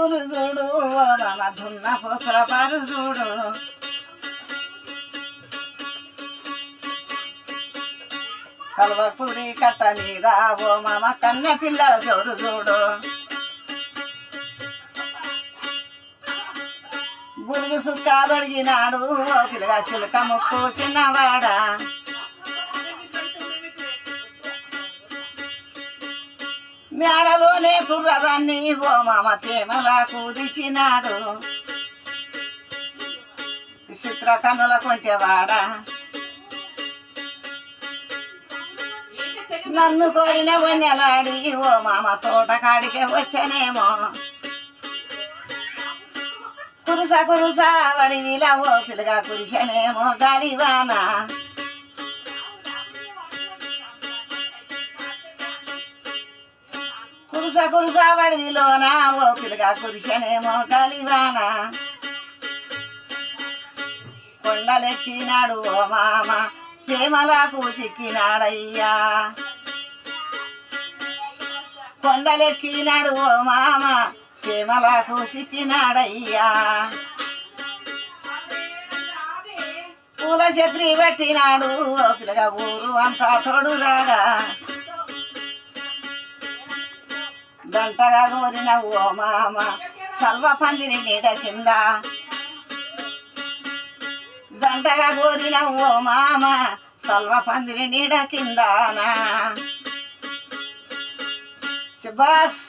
పూలు చూడు ఓ మామ దున్న పోతుల పాలు చూడు కల్వపూరి కట్ట మీద ఓ మామ కన్నె పిల్లల జోరు చూడు గురుగు సుక్క దొడిగినాడు ఓ పిల్లగా చిలుక ముక్కు చిన్నవాడ మేడలోనే కుర్రదాన్ని ఓ మామ తేమలా కూదిచినాడు చిత్ర కన్నుల కొంటెవాడ నన్ను కోరిన వన్నెలాడి ఓ మామ తోట కాడికే వచ్చనేమో కురుస కురుస వడివిలా ఓ పిల్లగా కురిసనేమో గాలివాన కురుస కురుస వడివిలోన ఓ పిల్లగా కురిసనేమో గాలివాన కొండలెక్కినాడు ఓ మామ ప్రేమలకు చిక్కినాడయ్యా కొండలెక్కినాడు ఓ మామ ప్రేమలకు చిక్కినాడయ్యా పూల ఛత్రి పెట్టినాడు ఓ పిల్లగా ఊరు అంతా తోడురాగా గంటగా కోరిన ఓ మామ సల్వ పందిరి నీడ కింద గంటగా కోరిన ఓ మామ సల్వ పందిరి నీడ కిందనా సుభాష్